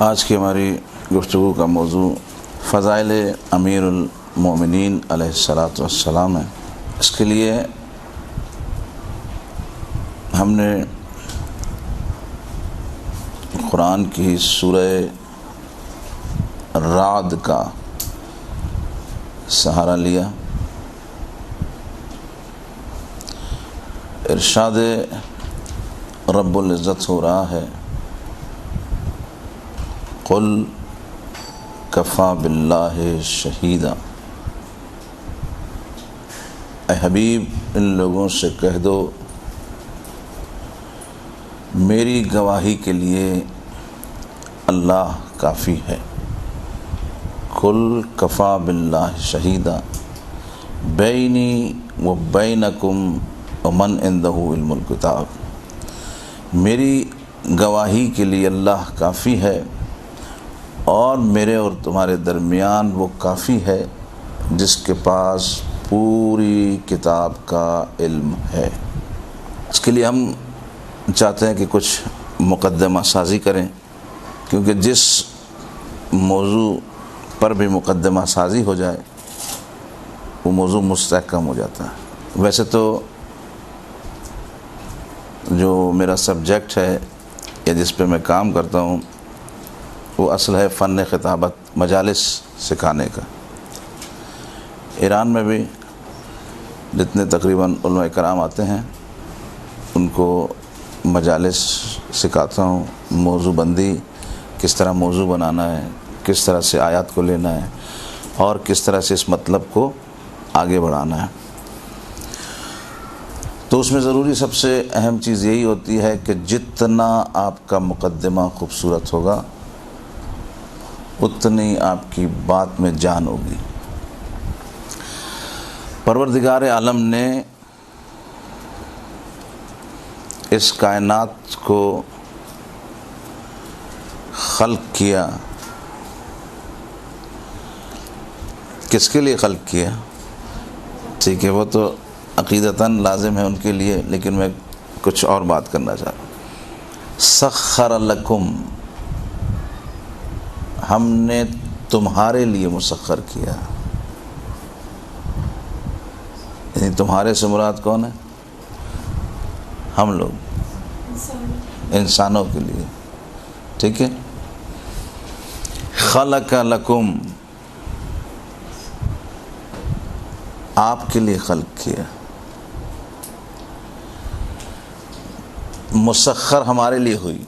آج کی ہماری گفتگو کا موضوع فضائل امیر المومنین علیہ الصلاۃ والسلام ہے۔ اس کے لیے ہم نے قرآن کی سورہ رعد کا سہارا لیا۔ ارشاد رب العزت ہو رہا ہے، قل کفا باللہ شہیدا، اے حبیب ان لوگوں سے کہہ دو میری گواہی کے لیے اللہ کافی ہے۔ قل کفا باللہ شہیدا بینی و بینکم ومن عندہ علم الکتاب، میری گواہی کے لیے اللہ کافی ہے اور میرے اور تمہارے درمیان وہ کافی ہے جس کے پاس پوری کتاب کا علم ہے۔ اس کے لیے ہم چاہتے ہیں کہ کچھ مقدمہ سازی کریں، کیونکہ جس موضوع پر بھی مقدمہ سازی ہو جائے وہ موضوع مستحکم ہو جاتا ہے۔ ویسے تو جو میرا سبجیکٹ ہے یا جس پہ میں کام کرتا ہوں وہ اصل ہے فن خطابت، مجالس سکھانے کا۔ ایران میں بھی جتنے تقریباً علماء کرام آتے ہیں ان کو مجالس سکھاتا ہوں، موضوع بندی کس طرح موضوع بنانا ہے، کس طرح سے آیات کو لینا ہے اور کس طرح سے اس مطلب کو آگے بڑھانا ہے۔ تو اس میں ضروری سب سے اہم چیز یہی ہوتی ہے کہ جتنا آپ کا مقدمہ خوبصورت ہوگا اتنی آپ کی بات میں جان ہوگی۔ پروردگار عالم نے اس کائنات کو خلق کیا، کس کے لیے خلق کیا؟ ٹھیک ہے، وہ تو عقیدتاً لازم ہے ان کے لیے، لیکن میں کچھ اور بات کرنا چاہ رہا ہوں۔ سخر لکم، ہم نے تمہارے لیے مسخر کیا، یعنی تمہارے سے مراد کون ہے؟ ہم لوگ، انسانوں کے لیے، ٹھیک ہے۔ خلق لکم، آپ کے لیے خلق کیا، مسخر ہمارے لیے ہوئی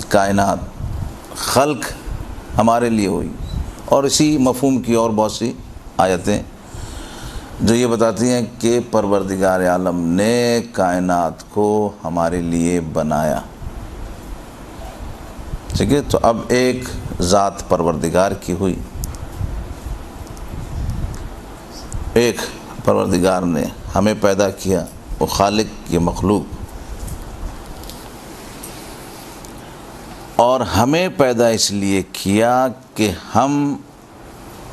کائنات، خلق ہمارے لیے ہوئی۔ اور اسی مفہوم کی اور بہت سی آیتیں جو یہ بتاتی ہیں کہ پروردگار عالم نے کائنات کو ہمارے لیے بنایا، ٹھیک ہے۔ تو اب ایک ذات پروردگار کی ہوئی، ایک پروردگار نے ہمیں پیدا کیا، وہ خالق یہ مخلوق، اور ہمیں پیدا اس لیے کیا کہ ہم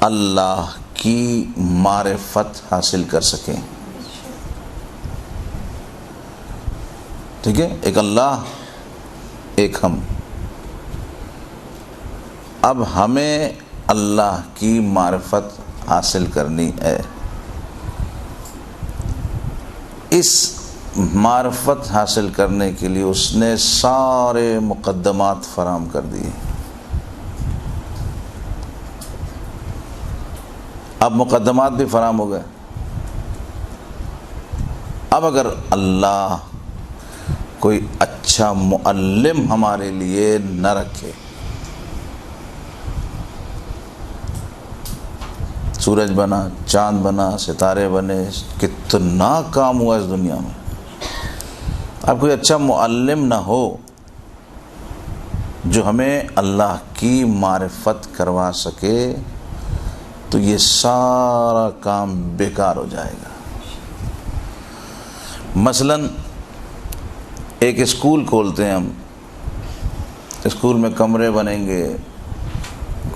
اللہ کی معرفت حاصل کر سکیں، ٹھیک ہے۔ ایک اللہ، ایک ہم۔ اب ہمیں اللہ کی معرفت حاصل کرنی ہے، اس معرفت حاصل کرنے کے لیے اس نے سارے مقدمات فراہم کر دیے۔ اب مقدمات بھی فراہم ہو گئے۔ اب اگر اللہ کوئی اچھا معلم ہمارے لیے نہ رکھے، سورج بنا، چاند بنا، ستارے بنے، کتنا کام ہوا اس دنیا میں، اب کوئی اچھا معلم نہ ہو جو ہمیں اللہ کی معرفت کروا سکے تو یہ سارا کام بیکار ہو جائے گا۔ مثلا ایک اسکول کھولتے ہیں ہم، اسکول میں کمرے بنیں گے،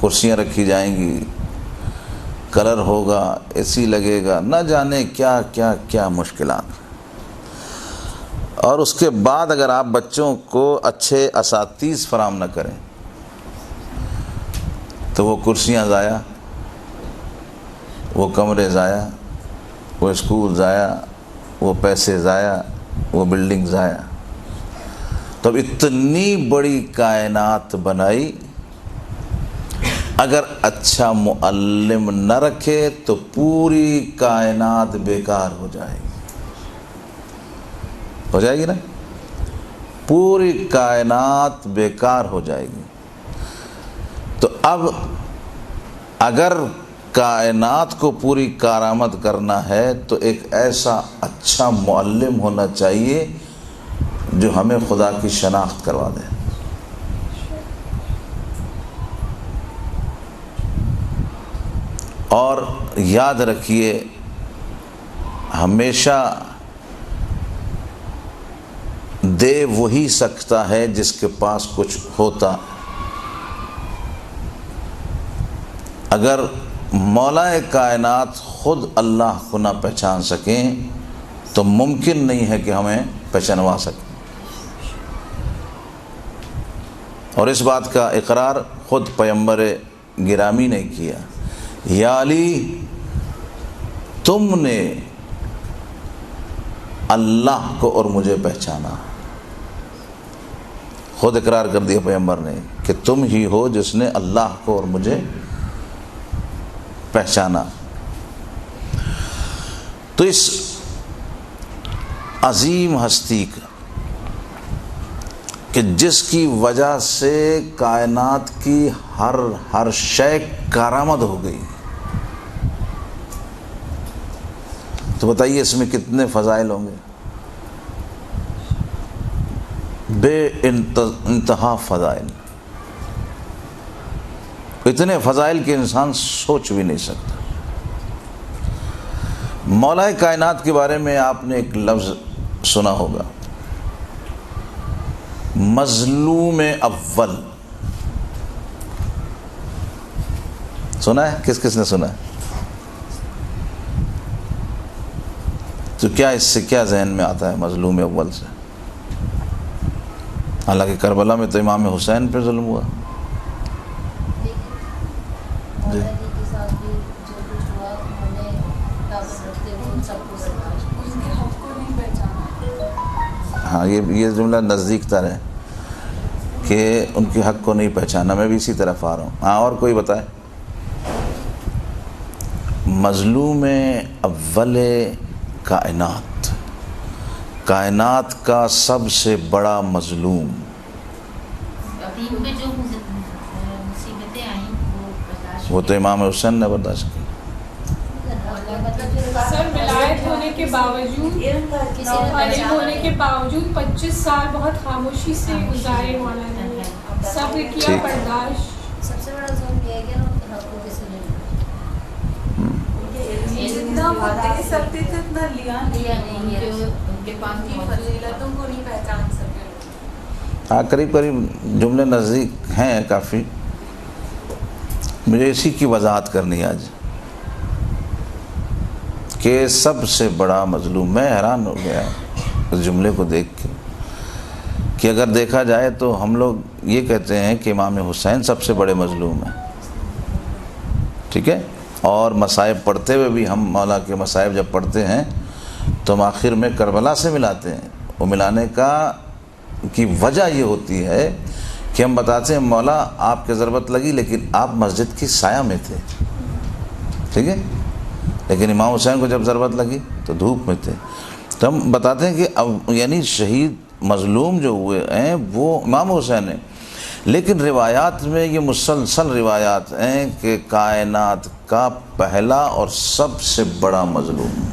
کرسیاں رکھی جائیں گی، کلر ہوگا، اے سی لگے گا، نہ جانے کیا کیا کیا مشکلات۔ اور اس کے بعد اگر آپ بچوں کو اچھے اساتذہ فراہم نہ کریں تو وہ کرسیاں ضائع، وہ کمرے ضائع، وہ اسکول ضائع، وہ پیسے ضائع، وہ بلڈنگ ضائع۔ تو اب اتنی بڑی کائنات بنائی، اگر اچھا معلم نہ رکھے تو پوری کائنات بیکار ہو جائے گی، ہو جائے گی نا، پوری کائنات بیکار ہو جائے گی۔ تو اب اگر کائنات کو پوری کارآمد کرنا ہے تو ایک ایسا اچھا معلم ہونا چاہیے جو ہمیں خدا کی شناخت کروا دے۔ اور یاد رکھیے، ہمیشہ دے وہی سکتا ہے جس کے پاس کچھ ہوتا۔ اگر مولا کائنات خود اللہ کو نہ پہچان سکیں تو ممکن نہیں ہے کہ ہمیں پہچانوا سکیں۔ اور اس بات کا اقرار خود پیغمبر گرامی نے کیا، یا علی تم نے اللہ کو اور مجھے پہچانا۔ خود اقرار کر دیا پیغمبر نے کہ تم ہی ہو جس نے اللہ کو اور مجھے پہچانا۔ تو اس عظیم ہستی کا کہ جس کی وجہ سے کائنات کی ہر شے کارآمد ہو گئی، تو بتائیے اس میں کتنے فضائل ہوں گے؟ بے انتہا فضائل، اتنے فضائل کہ انسان سوچ بھی نہیں سکتا۔ مولا کائنات کے بارے میں آپ نے ایک لفظ سنا ہوگا، مظلوم اول۔ سنا ہے؟ کس کس نے سنا ہے؟ تو کیا اس سے کیا ذہن میں آتا ہے مظلوم اول سے؟ حالانکہ کربلا میں تو امام حسین پہ ظلم ہوا۔ جی ہاں، یہ جملہ نزدیک تر ہے کہ ان کے حق کو نہیں پہچانا۔ میں بھی اسی طرف آ رہا ہوں۔ ہاں، اور کوئی بتائے؟ مظلوم اول کائنات، کائنات کا سب سے بڑا مظلوم۔ وہ تو امام حسین نے برداشت کی۔ سر ولایت ہونے کے باوجود، عالم ہونے کے باوجود 25 سال بہت خاموشی سے گزارے مولانا نے، صبر کیا، برداشت۔ سب سے بڑا ظلم یہ ہے کہ حقوق کسی نے جتنا وہ دے سکتے تھے اتنا لیا نہیں، ان کے پاس کی فضیلتوں کو نہیں پہچان سکے۔ ہاں، قریب قریب جملے نزدیک ہیں کافی۔ مجھے اسی کی وضاحت کرنی ہے آج کہ سب سے بڑا مظلوم۔ میں حیران ہو گیا اس جملے کو دیکھ کے کہ اگر دیکھا جائے تو ہم لوگ یہ کہتے ہیں کہ امام حسین سب سے بڑے مظلوم ہیں، ٹھیک ہے، اور مصائب پڑھتے ہوئے بھی ہم مولا کے مصائب جب پڑھتے ہیں تو ہم آخر میں کربلا سے ملاتے ہیں۔ وہ ملانے کی وجہ یہ ہوتی ہے کہ ہم بتاتے ہیں مولا آپ کی ضرورت لگی لیکن آپ مسجد کی سایہ میں تھے، ٹھیک ہے، لیکن امام حسین کو جب ضرورت لگی تو دھوپ میں تھے۔ تو ہم بتاتے ہیں کہ اب یعنی شہید مظلوم جو ہوئے ہیں وہ امام حسین ہیں، لیکن روایات میں یہ مسلسل روایات ہیں کہ کائنات کا پہلا اور سب سے بڑا مظلوم۔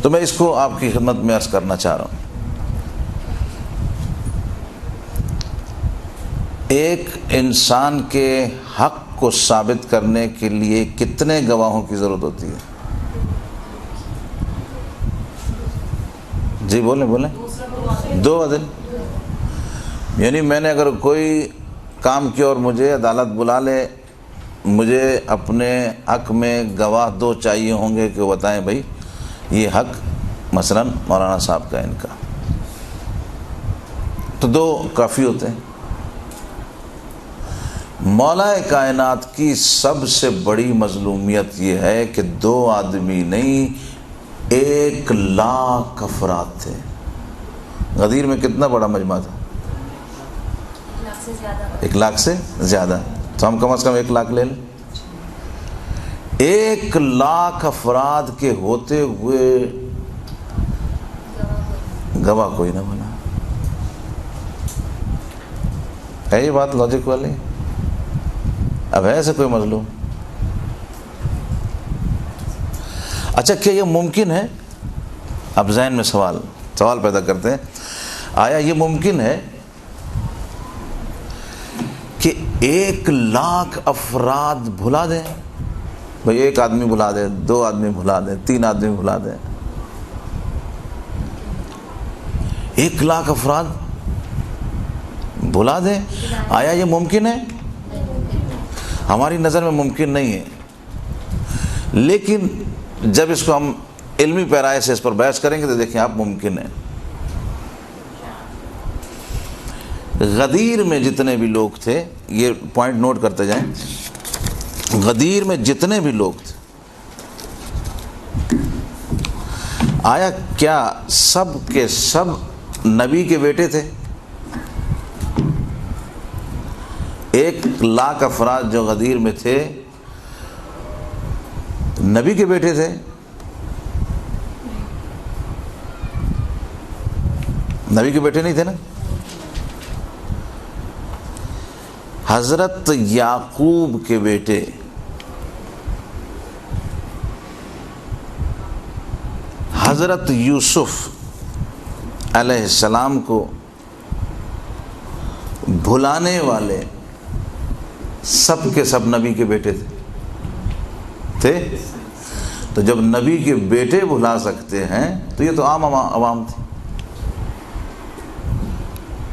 تو میں اس کو آپ کی خدمت میں عرض کرنا چاہ رہا ہوں۔ ایک انسان کے حق کو ثابت کرنے کے لیے کتنے گواہوں کی ضرورت ہوتی ہے؟ جی بولیں 2 عدل۔ یعنی میں نے اگر کوئی کام کیا اور مجھے عدالت بلا لے، مجھے اپنے حق میں گواہ 2 چاہیے ہوں گے کہ وہ بتائیں بھائی یہ حق مثلا مولانا صاحب کا ان کا، تو 2 کافی ہوتے ہیں۔ مولا کائنات کی سب سے بڑی مظلومیت یہ ہے کہ 2 آدمی نہیں 1,00,000 افراد تھے۔ غدیر میں کتنا بڑا مجمع تھا؟ 1,00,000 سے زیادہ۔ 1,00,000 سے زیادہ، تو ہم کم از کم 1,00,000 لے لیں۔ 1,00,000 افراد کے ہوتے ہوئے گواہ کوئی نہ بنا، ہے یہ بات لاجک والی؟ اب ہے ایسے کوئی مظلوم؟ اچھا کیا یہ ممکن ہے؟ اب ذہن میں سوال پیدا کرتے ہیں، آیا یہ ممکن ہے کہ 1,00,000 افراد بھلا دیں؟ بھئی 1 آدمی بھلا دے، 2 آدمی بھلا دیں، 3 آدمی بھلا دیں، 1,00,000 افراد بھلا دیں؟ آیا یہ ممکن ہے؟ ہماری نظر میں ممکن نہیں ہے، لیکن جب اس کو ہم علمی پیرائے سے اس پر بحث کریں گے تو دیکھیں آپ ممکن ہے۔ غدیر میں جتنے بھی لوگ تھے، یہ پوائنٹ نوٹ کرتے جائیں، غدیر میں جتنے بھی لوگ تھے، آیا کیا سب کے سب نبی کے بیٹے تھے؟ 1,00,000 افراد جو غدیر میں تھے نبی کے بیٹے تھے؟ نبی کے بیٹے نہیں تھے نا۔ حضرت یعقوب کے بیٹے حضرت یوسف علیہ السلام کو بھلانے والے سب کے سب نبی کے بیٹے تھے۔ تو جب نبی کے بیٹے بھلا سکتے ہیں تو یہ تو عام عوام تھی۔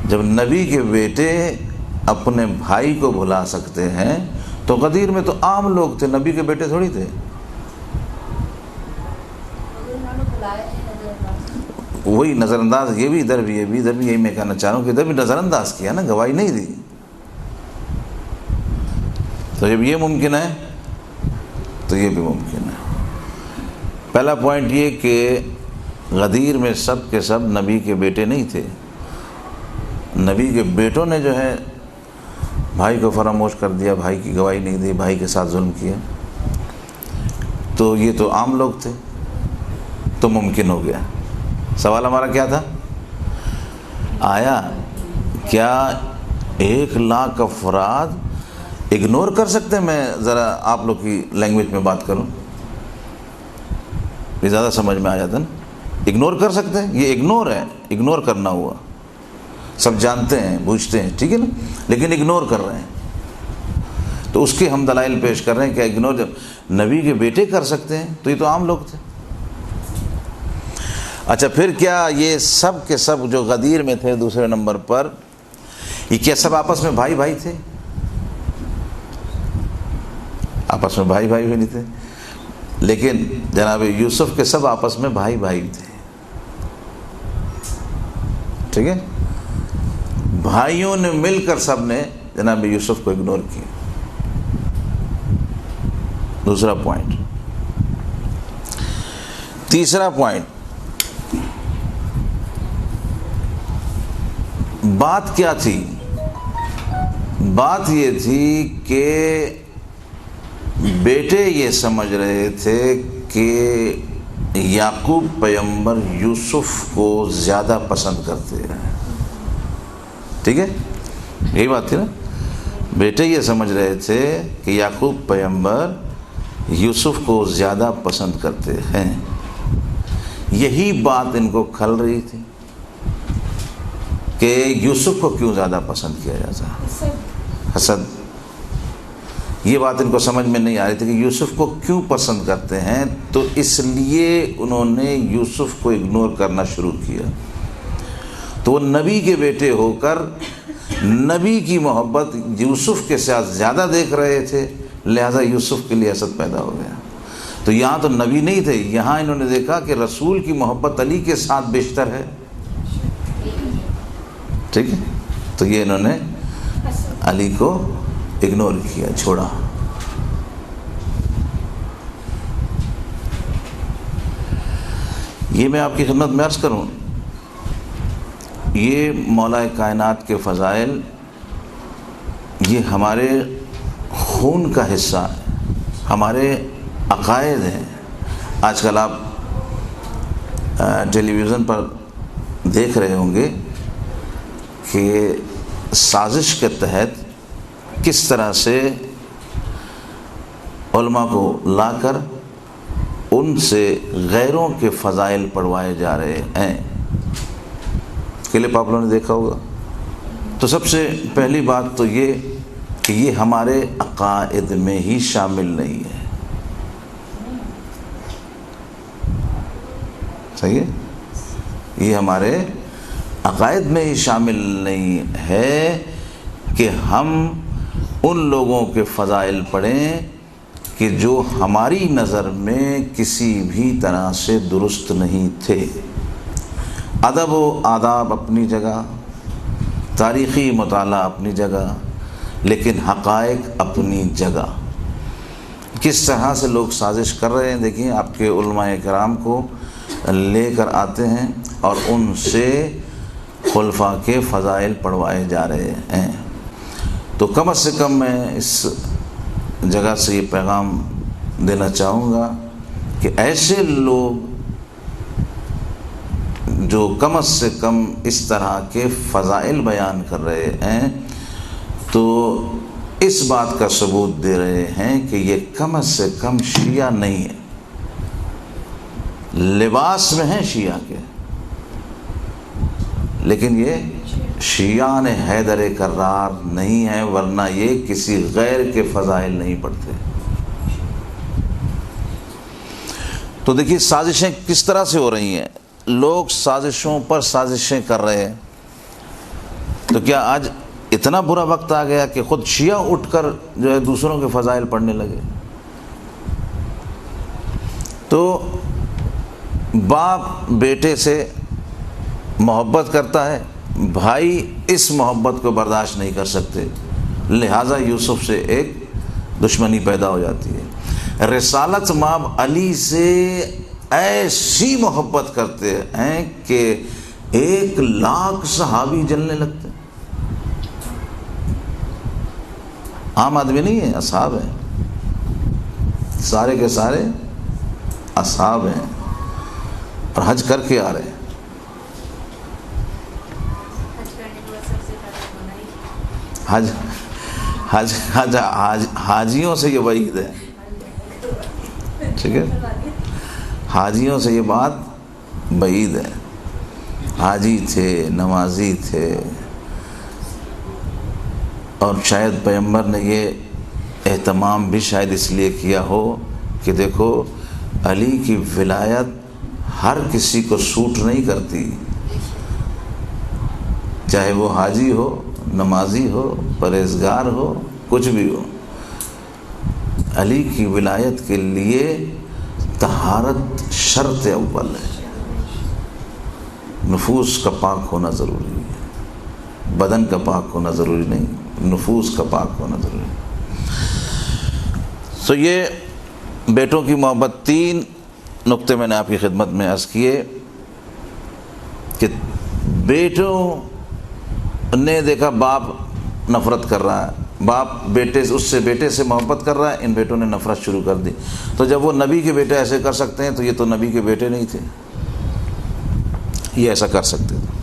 جب نبی کے بیٹے اپنے بھائی کو بھلا سکتے ہیں تو غدیر میں تو عام لوگ تھے، نبی کے بیٹے تھوڑی تھے۔ وہی نظر انداز، یہ بھی ادھر بھی یہی میں کہنا چاہ رہا ہوں کہ ادھر بھی نظر انداز کیا نا، گواہی نہیں دی۔ تو جب یہ ممکن ہے تو یہ بھی ممکن ہے۔ پہلا پوائنٹ یہ کہ غدیر میں سب کے سب نبی کے بیٹے نہیں تھے، نبی کے بیٹوں نے جو ہے بھائی کو فراموش کر دیا، بھائی کی گواہی نہیں دی، بھائی کے ساتھ ظلم کیا، تو یہ تو عام لوگ تھے، تو ممکن ہو گیا۔ سوال ہمارا کیا تھا؟ آیا کیا 1,00,000 افراد اگنور کر سکتے ہیں؟ میں ذرا آپ لوگ کی لینگویج میں بات کروں، یہ زیادہ سمجھ میں آ جاتا نا۔ اگنور کر سکتے ہیں؟ یہ اگنور ہے، اگنور کرنا ہوا، سب جانتے ہیں بوجھتے ہیں، ٹھیک ہے نا، لیکن اگنور کر رہے ہیں، تو اس کے ہم دلائل پیش کر رہے ہیں کہ اگنور جب نبی کے بیٹے کر سکتے ہیں تو یہ تو عام لوگ تھے۔ اچھا پھر کیا یہ سب کے سب جو غدیر میں تھے دوسرے نمبر پر، یہ کیا سب آپس میں بھائی بھائی تھے؟ آپس میں بھائی بھائی بھی نہیں تھے، لیکن جناب یوسف کے سب آپس میں بھائی بھائی تھے، ٹھیک ہے؟ بھائیوں نے مل کر سب نے جناب یوسف کو اگنور کیا۔ دوسرا پوائنٹ۔ تیسرا پوائنٹ، بات کیا تھی؟ بات یہ تھی کہ بیٹے یہ سمجھ رہے تھے کہ یعقوب پیغمبر یوسف کو زیادہ پسند کرتے ہیں، ٹھیک ہے، یہی بات تھی نا۔ بیٹے یہ سمجھ رہے تھے کہ یعقوب پیغمبر یوسف کو زیادہ پسند کرتے ہیں، یہی بات ان کو کھل رہی تھی کہ یوسف کو کیوں زیادہ پسند کیا جاتا، حسد۔ یہ بات ان کو سمجھ میں نہیں آ رہی تھی کہ یوسف کو کیوں پسند کرتے ہیں، تو اس لیے انہوں نے یوسف کو اگنور کرنا شروع کیا۔ تو وہ نبی کے بیٹے ہو کر نبی کی محبت یوسف کے ساتھ زیادہ دیکھ رہے تھے، لہذا یوسف کے لیے حسد پیدا ہو گیا۔ تو یہاں تو نبی نہیں تھے، یہاں انہوں نے دیکھا کہ رسول کی محبت علی کے ساتھ بیشتر ہے، ٹھیک ہے. تو یہ انہوں نے علی کو اگنور کیا، چھوڑا. یہ میں آپ کی خدمت میں عرض کروں، یہ مولا کائنات کے فضائل یہ ہمارے خون کا حصہ ہے، ہمارے عقائد ہیں. آج کل آپ ٹیلی ویژن پر دیکھ رہے ہوں گے کہ سازش کے تحت کس طرح سے علماء کو لا کر ان سے غیروں کے فضائل پڑھوائے جا رہے ہیں. کلپ آپ لوگوں نے دیکھا ہوگا. تو سب سے پہلی بات تو یہ کہ یہ ہمارے عقائد میں ہی شامل نہیں ہے. صحیح ہے؟ یہ ہمارے عقائد میں ہی شامل نہیں ہے کہ ہم ان لوگوں کے فضائل پڑھیں کہ جو ہماری نظر میں کسی بھی طرح سے درست نہیں تھے. ادب و آداب اپنی جگہ، تاریخی مطالعہ اپنی جگہ، لیکن حقائق اپنی جگہ. کس طرح سے لوگ سازش کر رہے ہیں دیکھیں، آپ کے علماء کرام کو لے کر آتے ہیں اور ان سے خلفاء کے فضائل پڑھوائے جا رہے ہیں. تو کم از کم میں اس جگہ سے یہ پیغام دینا چاہوں گا کہ ایسے لوگ جو کم از کم اس طرح کے فضائل بیان کر رہے ہیں تو اس بات کا ثبوت دے رہے ہیں کہ یہ کم از کم شیعہ نہیں ہے. لباس میں ہیں شیعہ کے، لیکن یہ شیعان حیدر کرار نہیں ہے، ورنہ یہ کسی غیر کے فضائل نہیں پڑھتے. تو دیکھیے سازشیں کس طرح سے ہو رہی ہیں. لوگ سازشوں پر سازشیں کر رہے ہیں. تو کیا آج اتنا برا وقت آ گیا کہ خود شیعہ اٹھ کر جو ہے دوسروں کے فضائل پڑھنے لگے؟ تو باپ بیٹے سے محبت کرتا ہے، بھائی اس محبت کو برداشت نہیں کر سکتے، لہٰذا یوسف سے ایک دشمنی پیدا ہو جاتی ہے. رسالت مآب علی سے ایسی محبت کرتے ہیں کہ 1,00,000 صحابی جلنے لگتے ہیں. عام آدمی نہیں ہے، اصحاب ہیں، سارے کے سارے اصحاب ہیں اور حج کر کے آ رہے ہیں. حاجیوں سے یہ وعید ہے، ٹھیک ہے، حاجیوں سے یہ بات بعید ہے. حاجی تھے، نمازی تھے، اور شاید پیغمبر نے یہ اہتمام بھی شاید اس لیے کیا ہو کہ دیکھو علی کی ولایت ہر کسی کو سوٹ نہیں کرتی، چاہے وہ حاجی ہو، نمازی ہو، پرہیزگار ہو، کچھ بھی ہو. علی کی ولایت کے لیے طہارت شرط اول ہے. نفوس کا پاک ہونا ضروری ہے، بدن کا پاک ہونا ضروری نہیں، نفوس کا پاک ہونا ضروری ہے. تو یہ بیٹوں کی محبت. 3 نقطے میں نے آپ کی خدمت میں عرض کیے کہ بیٹوں نے دیکھا باپ نفرت کر رہا ہے، باپ بیٹے اس سے بیٹے سے محبت کر رہا ہے، ان بیٹوں نے نفرت شروع کر دی. تو جب وہ نبی کے بیٹے ایسے کر سکتے ہیں تو یہ تو نبی کے بیٹے نہیں تھے، یہ ایسا کر سکتے تھے.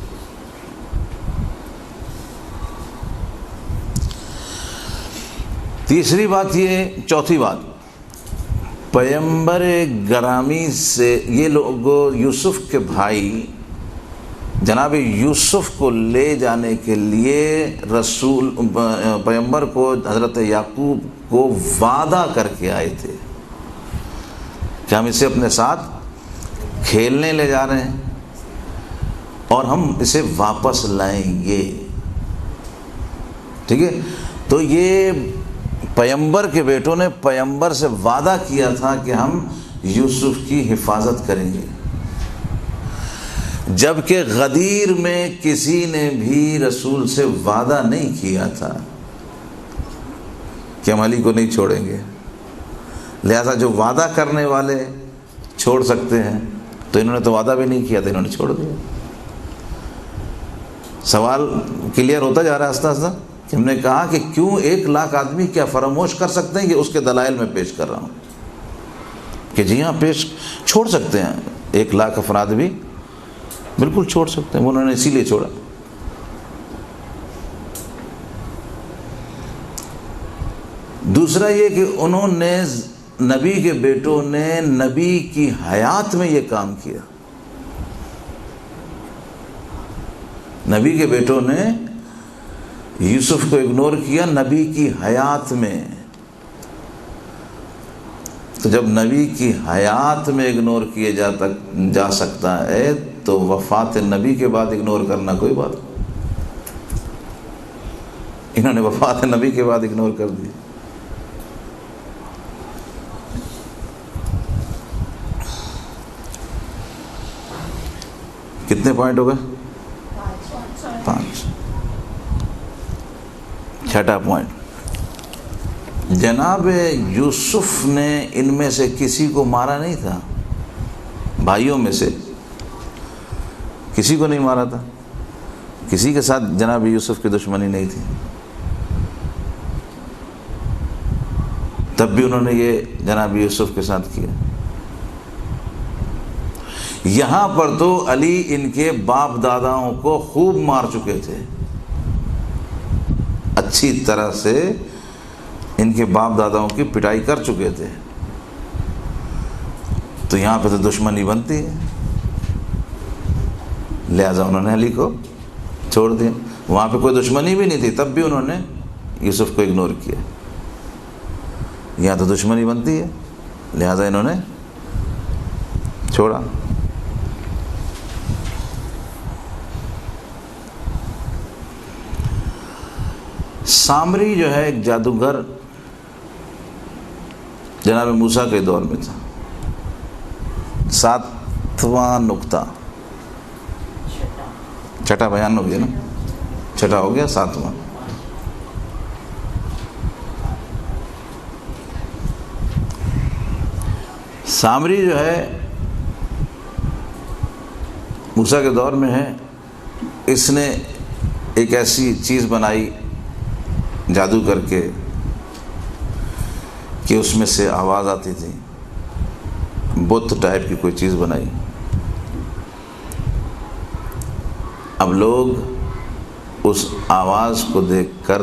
تیسری بات یہ، چوتھی بات، پیغمبر گرامی سے یہ لوگ یوسف کے بھائی جناب یوسف کو لے جانے کے لیے رسول پیغمبر کو حضرت یعقوب کو وعدہ کر کے آئے تھے کہ ہم اسے اپنے ساتھ کھیلنے لے جا رہے ہیں اور ہم اسے واپس لائیں گے. ٹھیک ہے، تو یہ پیغمبر کے بیٹوں نے پیغمبر سے وعدہ کیا تھا کہ ہم یوسف کی حفاظت کریں گے. جبکہ غدیر میں کسی نے بھی رسول سے وعدہ نہیں کیا تھا کہ ہم علی کو نہیں چھوڑیں گے، لہذا جو وعدہ کرنے والے چھوڑ سکتے ہیں تو انہوں نے تو وعدہ بھی نہیں کیا تھا، انہوں نے چھوڑ دیا۔ سوال کلیئر ہوتا جا رہا ہے آہستہ آہستہ کہ ہم نے کہا کہ کیوں 1,00,000 آدمی کیا فراموش کر سکتے ہیں، کہ اس کے دلائل میں پیش کر رہا ہوں کہ جی ہاں پیش چھوڑ سکتے ہیں، 1,00,000 افراد بھی بالکل چھوڑ سکتے ہیں، انہوں نے اسی لیے چھوڑا۔ دوسرا یہ کہ انہوں نے نبی کے بیٹوں نے نبی کی حیات میں یہ کام کیا، نبی کے بیٹوں نے یوسف کو اگنور کیا نبی کی حیات میں۔ تو جب نبی کی حیات میں اگنور کیے جا سکتا ہے تو وفات نبی کے بعد اگنور کرنا کوئی بات نہیں۔ انہوں نے وفات نبی کے بعد اگنور کر دی۔ کتنے پوائنٹ ہو گئے؟ 5۔ چھٹا پوائنٹ، جناب یوسف نے ان میں سے کسی کو مارا نہیں تھا، بھائیوں میں سے کسی کو نہیں مارا تھا، کسی کے ساتھ جناب یوسف کی دشمنی نہیں تھی، تب بھی انہوں نے یہ جناب یوسف کے ساتھ کیا۔ یہاں پر تو علی ان کے باپ داداؤں کو خوب مار چکے تھے، اچھی طرح سے ان کے باپ داداؤں کی پٹائی کر چکے تھے، تو یہاں پہ تو دشمنی بنتی ہے، لہذا انہوں نے علی کو چھوڑ دیا۔ وہاں پہ کوئی دشمنی بھی نہیں تھی، تب بھی انہوں نے یوسف کو اگنور کیا۔ یہاں تو دشمنی بنتی ہے، لہذا انہوں نے چھوڑا۔ سامری جو ہے ایک جادوگر جناب موسیٰ کے دور میں تھا۔ 7واں نقطہ، چھٹا بیان ہو گیا نا، چھٹا ہو گیا، 7واں۔ سامری جو ہے موسیٰ کے دور میں ہے، اس نے ایک ایسی چیز بنائی جادو کر کے کہ اس میں سے آواز آتی تھی، بت ٹائپ کی کوئی چیز بنائی۔ اب لوگ اس آواز کو دیکھ کر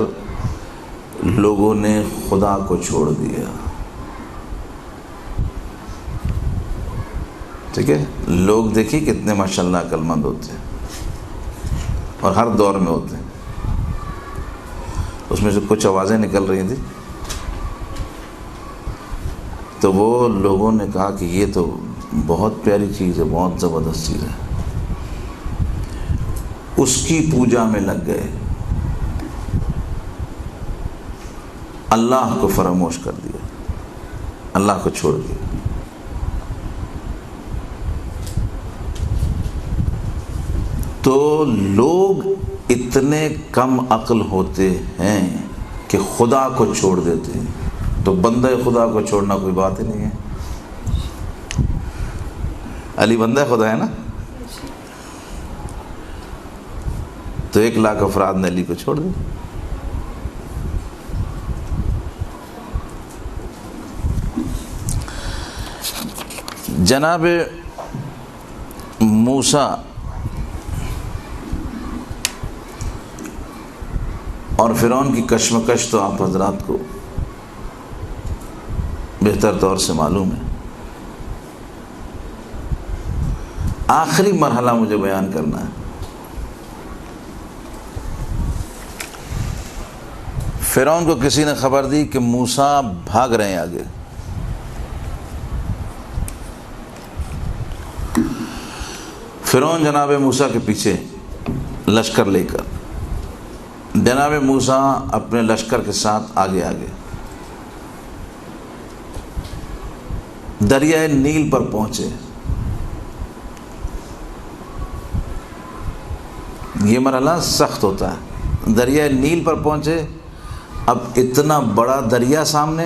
لوگوں نے خدا کو چھوڑ دیا، ٹھیک ہے۔ لوگ دیکھیے کتنے ماشاءاللہ عقل مند ہوتے ہیں، اور ہر دور میں ہوتے ہیں۔ اس میں سے کچھ آوازیں نکل رہی تھیں، تو وہ لوگوں نے کہا کہ یہ تو بہت پیاری چیز ہے، بہت زبردست چیز ہے، اس کی پوجا میں لگ گئے، اللہ کو فراموش کر دیا، اللہ کو چھوڑ دیا۔ تو لوگ اتنے کم عقل ہوتے ہیں کہ خدا کو چھوڑ دیتے ہیں، تو بندہ خدا کو چھوڑنا کوئی بات ہی نہیں ہے۔ علی بندہ خدا ہے نا، تو 1,00,000 افراد نے علی کو چھوڑ دیا۔ جناب موسیٰ اور فرعون کی کشمکش تو آپ حضرات کو بہتر طور سے معلوم ہے۔ آخری مرحلہ مجھے بیان کرنا ہے۔ فرعون کو کسی نے خبر دی کہ موسیٰ بھاگ رہے ہیں آگے۔ فرعون جناب موسیٰ کے پیچھے لشکر لے کر، جناب موسیٰ اپنے لشکر کے ساتھ آگے آگے دریائے نیل پر پہنچے۔ یہ مرحلہ سخت ہوتا ہے. دریائے نیل پر پہنچے, اب اتنا بڑا دریا سامنے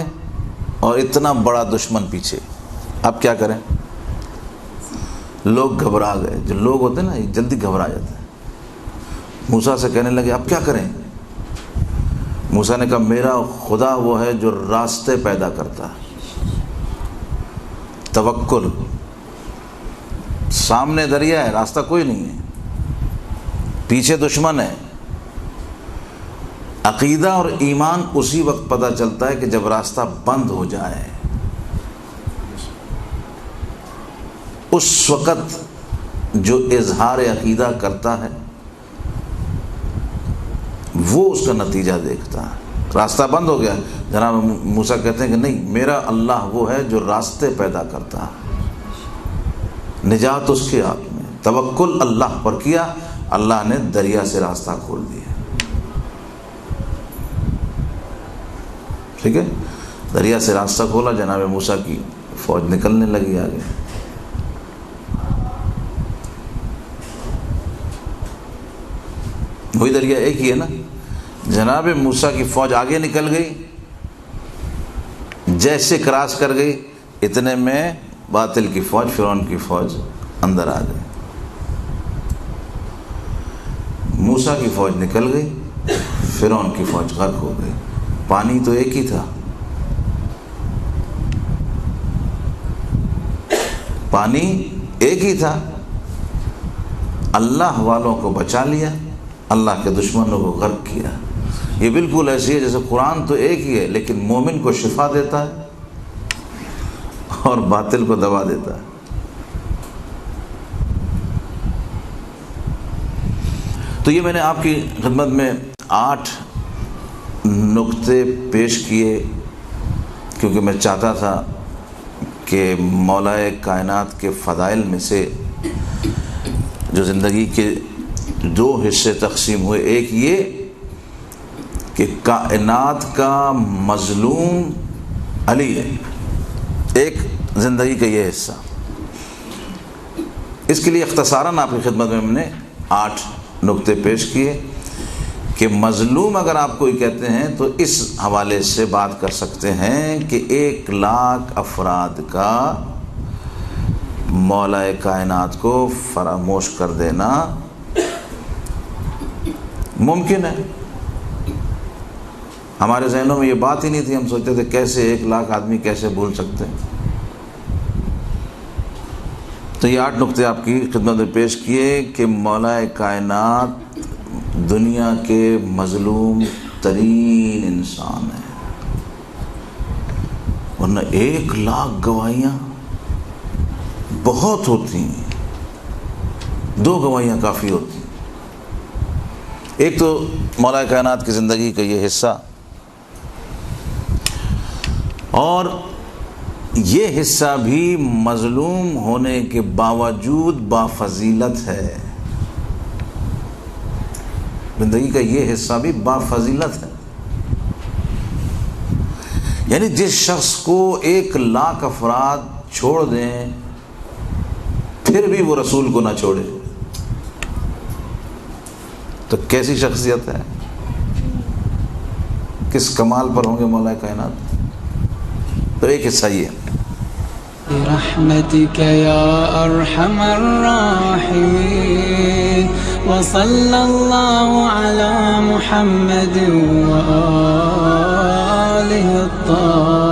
اور اتنا بڑا دشمن پیچھے, اب کیا کریں؟ لوگ گھبرا گئے. جو لوگ ہوتے ہیں نا یہ جلدی گھبرا جاتے ہیں. موسیٰ سے کہنے لگے اب کیا کریں؟ موسیٰ نے کہا میرا خدا وہ ہے جو راستے پیدا کرتا ہے. توکل, سامنے دریا ہے, راستہ کوئی نہیں ہے, پیچھے دشمن ہے. عقیدہ اور ایمان اسی وقت پتہ چلتا ہے کہ جب راستہ بند ہو جائے, اس وقت جو اظہار عقیدہ کرتا ہے وہ اس کا نتیجہ دیکھتا ہے. راستہ بند ہو گیا, جناب موسیٰ کہتے ہیں کہ نہیں, میرا اللہ وہ ہے جو راستے پیدا کرتا ہے, نجات اس کے ہاتھ میں. توکل اللہ پر کیا, اللہ نے دریا سے راستہ کھول دیا. ٹھیک ہے, دریا سے راستہ کھولا, جناب موسیٰ کی فوج نکلنے لگی آگے. وہی دریا ایک ہی ہے نا. جناب موسیٰ کی فوج آگے نکل گئی, جیسے کراس کر گئی اتنے میں باطل کی فوج, فرعون کی فوج اندر آ گئی. موسیٰ کی فوج نکل گئی, فرعون کی فوج غرق ہو گئی. پانی تو ایک ہی تھا, پانی ایک ہی تھا. اللہ والوں کو بچا لیا, اللہ کے دشمنوں کو غرق کیا. یہ بالکل ایسی ہے جیسے قرآن تو ایک ہی ہے لیکن مومن کو شفا دیتا ہے اور باطل کو دبا دیتا ہے. تو یہ میں نے آپ کی خدمت میں 8 نقطے پیش کیے کیونکہ میں چاہتا تھا کہ مولا کائنات کے فضائل میں سے جو زندگی کے 2 حصے تقسیم ہوئے, ایک یہ کہ کائنات کا مظلوم علی ہے, ایک زندگی کا یہ حصہ. اس کے لیے اختصاراً آپ کی خدمت میں نے 8 نقطے پیش کیے کہ مظلوم اگر آپ کوئی کہتے ہیں تو اس حوالے سے بات کر سکتے ہیں کہ 1 لاکھ افراد کا مولا کائنات کو فراموش کر دینا ممکن ہے. ہمارے ذہنوں میں یہ بات ہی نہیں تھی, ہم سوچتے تھے کیسے 1 لاکھ آدمی کیسے بھول سکتے ہیں. تو یہ 8 نقطے آپ کی خدمت میں پیش کیے کہ مولا کائنات دنیا کے مظلوم ترین انسان ہے, ورنہ 1 لاکھ گواہیاں بہت ہوتی ہیں, 2 گواہیاں کافی ہوتی ہیں. ایک تو مولا کائنات کی زندگی کا یہ حصہ, اور یہ حصہ بھی مظلوم ہونے کے باوجود بافضیلت ہے. زندگی کا یہ حصہ بھی بافضیلت ہے. یعنی جس شخص کو 1 لاکھ افراد چھوڑ دیں پھر بھی وہ رسول کو نہ چھوڑے تو کیسی شخصیت ہے, کس کمال پر ہوں گے مولا کائنات. تو ایک حصہ یہ ہے. برحمتك يا أرحم الراحمين وصلى الله على محمد وآله الطاهرين.